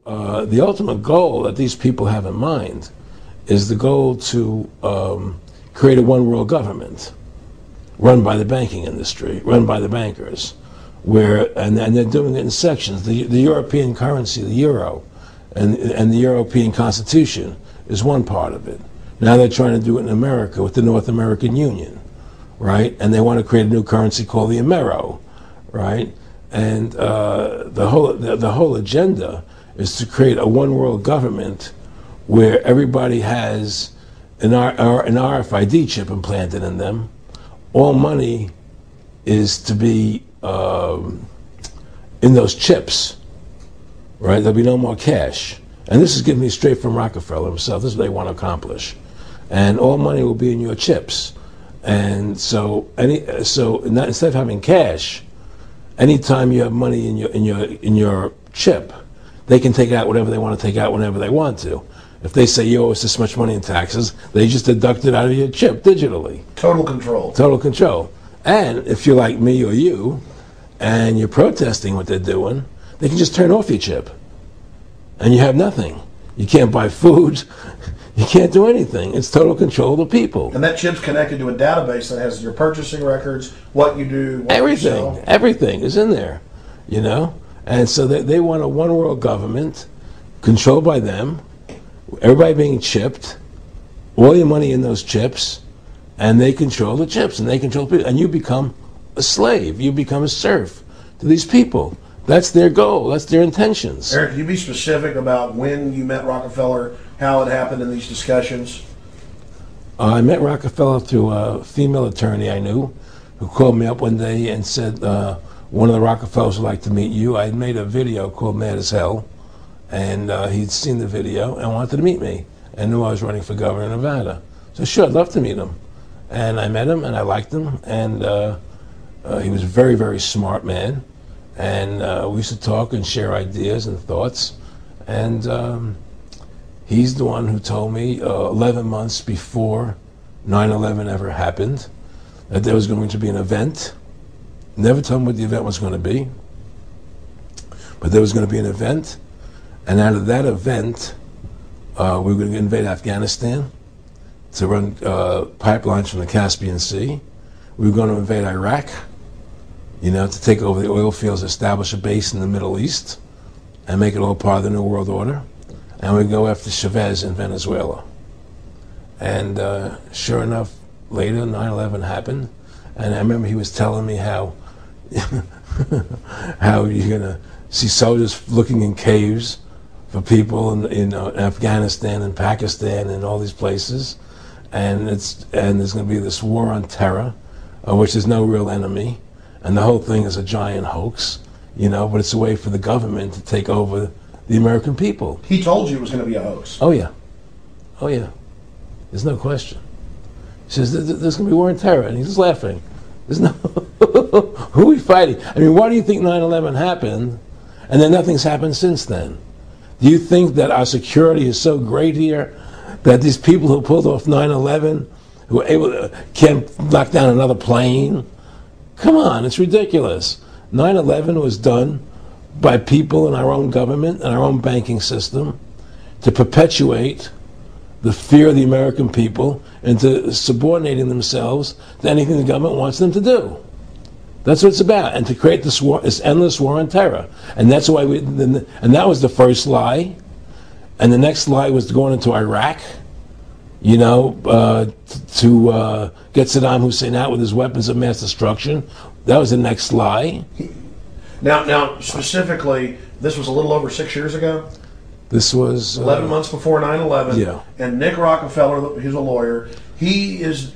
the ultimate goal that these people have in mind is the goal to create a one-world government run by the banking industry, run by the bankers, and they're doing it in sections. The European currency, the euro, and the European Constitution is one part of it. Now they're trying to do it in America with the North American Union, right? And they want to create a new currency called the Amero, right? And the whole agenda is to create a one-world government where everybody has an RFID chip implanted in them. All money is to be in those chips, right? There'll be no more cash. And this is given me straight from Rockefeller himself. This is what they want to accomplish. And all money will be in your chips. And so instead of having cash, anytime you have money in your chip, they can take out whatever they want to take out whenever they want to. If they say you owe us this much money in taxes, they just deduct it out of your chip digitally. Total control. Total control. And if you're like me or you, and you're protesting what they're doing, they can just turn off your chip. And you have nothing. You can't buy food. You can't do anything. It's total control of the people. And that chip's connected to a database that has your purchasing records, what you do, what everything, you sell. Everything is in there, you know? And so they want a one-world government controlled by them, everybody being chipped, all your money in those chips, and they control the chips, and they control people. And you become a slave. You become a serf to these people. That's their goal. That's their intentions. Eric, can you be specific about when you met Rockefeller, how it happened in these discussions? I met Rockefeller through a female attorney I knew who called me up one day and said, one of the Rockefellers would like to meet you. I had made a video called Mad as Hell, and he'd seen the video and wanted to meet me and knew I was running for governor of Nevada. So sure, I'd love to meet him. And I met him, and I liked him, and he was a very, very smart man. And we used to talk and share ideas and thoughts. And he's the one who told me 11 months before 9/11 ever happened that there was going to be an event. Never told me what the event was going to be, but there was going to be an event. And out of that event, we were going to invade Afghanistan to run pipelines from the Caspian Sea. We were going to invade Iraq, you know, to take over the oil fields, establish a base in the Middle East, and make it all part of the New World Order. And we'd go after Chavez in Venezuela. And sure enough, later, 9/11 happened. And I remember he was telling me how how you're going to see soldiers looking in caves for people in Afghanistan and Pakistan and all these places. And there's going to be this war on terror, which there's no real enemy. And the whole thing is a giant hoax, you know, but it's a way for the government to take over the American people. He told you it was going to be a hoax. Oh, yeah. Oh, yeah. There's no question. He says, there's going to be war on terror. And he's just laughing. There's no... Who are we fighting? I mean, why do you think 9/11 happened and then nothing's happened since then? Do you think that our security is so great here that these people who pulled off 9/11, who were able to, can't knock down another plane? Come on, it's ridiculous. 9/11 was done by people in our own government and our own banking system to perpetuate the fear of the American people into subordinating themselves to anything the government wants them to do. That's what it's about, and to create this war, this endless war on terror. And that's why and that was the first lie. And the next lie was going into Iraq, you know, to get Saddam Hussein out with his weapons of mass destruction. That was the next lie. Now, specifically, this was a little over 6 years ago. This was 11 months before 9/11. Yeah. And Nick Rockefeller, who's a lawyer, he's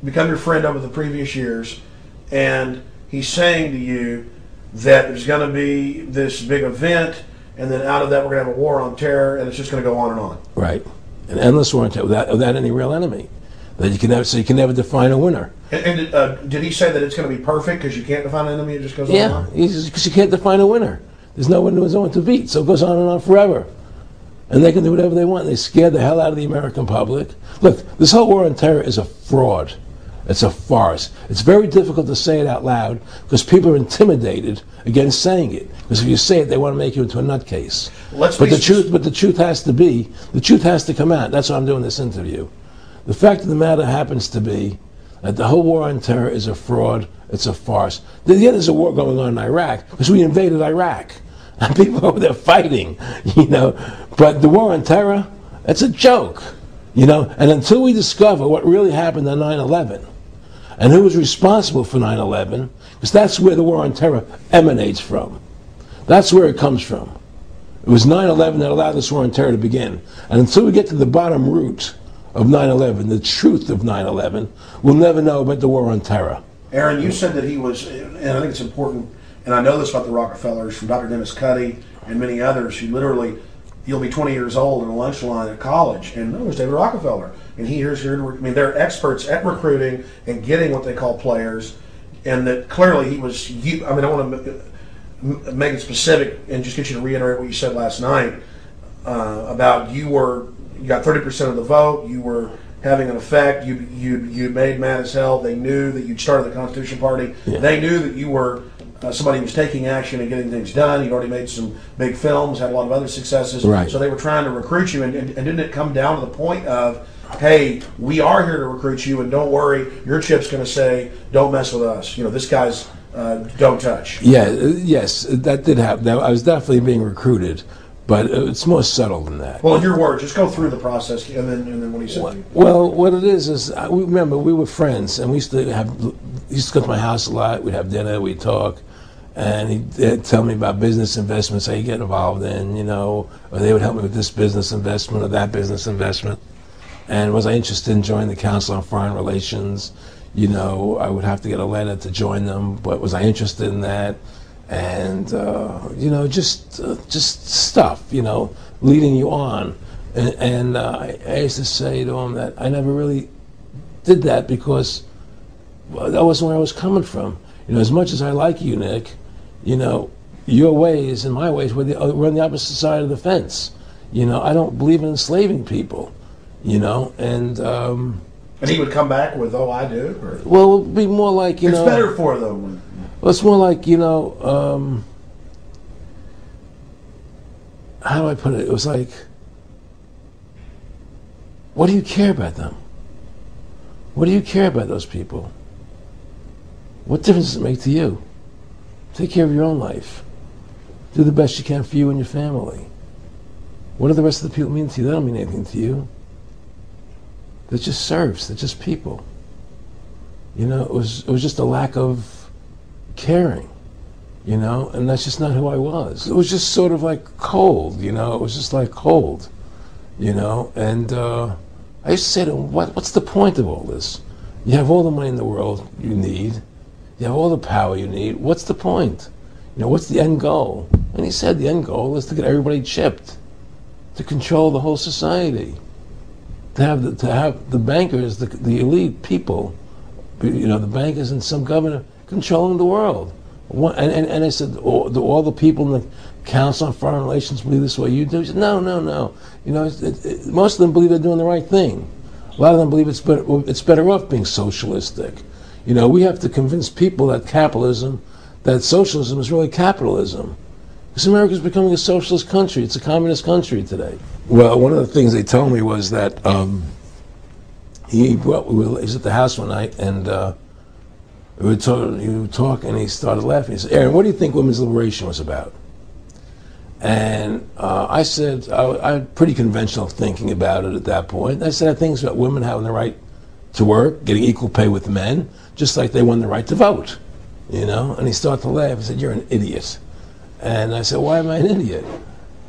become your friend over the previous years, and he's saying to you that there's going to be this big event, and then out of that we're going to have a war on terror, and it's just going to go on and on. Right. An endless war on terror without any real enemy. That you can never, so you can never define a winner. And did he say that it's going to be perfect because you can't define an enemy? It just goes on and on? Yeah, because you can't define a winner. There's no one to beat, so it goes on and on forever. And they can do whatever they want. They scare the hell out of the American public. Look, this whole war on terror is a fraud. It's a farce. It's very difficult to say it out loud because people are intimidated against saying it. Because if you say it, they want to make you into a nutcase. But the truth has to come out. That's why I'm doing this interview. The fact of the matter happens to be that the whole war on terror is a fraud. It's a farce. Yeah, there's a war going on in Iraq because we invaded Iraq. And people over there fighting, But the war on terror, it's a joke, And until we discover what really happened on 9/11 and who was responsible for 9/11, because that's where the war on terror emanates from. That's where it comes from. It was 9/11 that allowed this war on terror to begin. And until we get to the bottom root of 9/11, the truth of 9/11, we'll never know about the war on terror. Aaron, you said that he was, and I think it's important, and I know this about the Rockefellers from Dr. Dennis Cuddy and many others who literally, you'll be 20 years old in a lunch line at college, and no, there's David Rockefeller. And they're experts at recruiting and getting what they call players, and that clearly he was, I want to make it specific and just get you to reiterate what you said last night about you got 30% of the vote, you were having an effect, you made mad as hell, they knew that you'd started the Constitution Party, they knew that you were somebody who was taking action and getting things done, you'd already made some big films, had a lot of other successes, right. So they were trying to recruit you, and didn't it come down to the point of, hey, we are here to recruit you, and don't worry, your chip's going to say, don't mess with us, this guy's don't touch. Yes, that did happen. I was definitely being recruited. But it's more subtle than that. Well, in your words, just go through the process, and then what he said. Well, what it is remember we were friends, and we used to go to my house a lot. We'd have dinner, we'd talk, and he'd tell me about business investments that he'd get involved in, or they would help me with this business investment or that business investment. And was I interested in joining the Council on Foreign Relations? I would have to get a letter to join them, but was I interested in that? And just stuff, leading you on. And I used to say to him that I never really did that because that wasn't where I was coming from. As much as I like you, Nick, your ways and my ways we're on the opposite side of the fence. I don't believe in enslaving people. And he would come back with, "Oh, I do." Or? Well, it would be more like it's better for them. Well, it's more like, how do I put it? It was like, what do you care about them? What do you care about those people? What difference does it make to you? Take care of your own life. Do the best you can for you and your family. What do the rest of the people mean to you? They don't mean anything to you. They're just serfs. They're just people. It was just a lack of caring, and that's just not who I was. It was just sort of like cold, it was just like cold, and I used to say to him, what's the point of all this? You have all the money in the world you need, you have all the power you need, what's the point? What's the end goal? And he said the end goal is to get everybody chipped, to control the whole society, to have the bankers, the elite people, the bankers and some governor controlling the world. And I said, all the people in the Council on Foreign Relations believe this way you do? He said, no. Most of them believe they're doing the right thing. A lot of them believe it's better off being socialistic. We have to convince people that socialism is really capitalism. Because America's becoming a socialist country. It's a communist country today. Well, one of the things they told me was that he was at the house one night, and he would talk, and he started laughing. He said, "Aaron, what do you think women's liberation was about?" And I said, I had pretty conventional thinking about it at that point. I said, I think it's about women having the right to work, getting equal pay with men, just like they won the right to vote, And he started to laugh. He said, "You're an idiot." And I said, "Why am I an idiot?"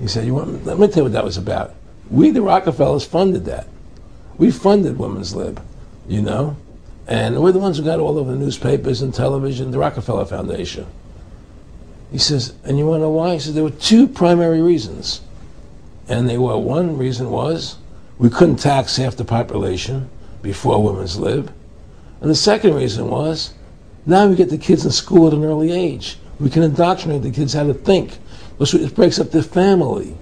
He said, let me tell you what that was about. We, the Rockefellers, funded that. We funded women's lib, And we're the ones who got all over the newspapers and television, the Rockefeller Foundation. He says, and you want to know why? He said, there were two primary reasons. And one reason was we couldn't tax half the population before women's lib. And the second reason was, now we get the kids in school at an early age. We can indoctrinate the kids how to think. It breaks up the family.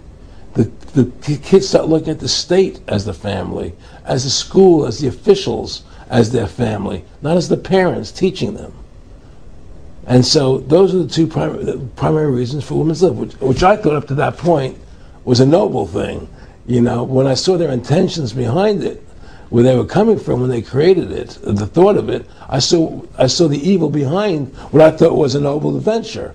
The kids start looking at the state as the family, as the school, as the officials, as their family, not as the parents teaching them. And so those are the two primary reasons for women's lib, which I thought up to that point was a noble thing. You know, when I saw their intentions behind it, where they were coming from when they created it, the thought of it, I saw the evil behind what I thought was a noble venture.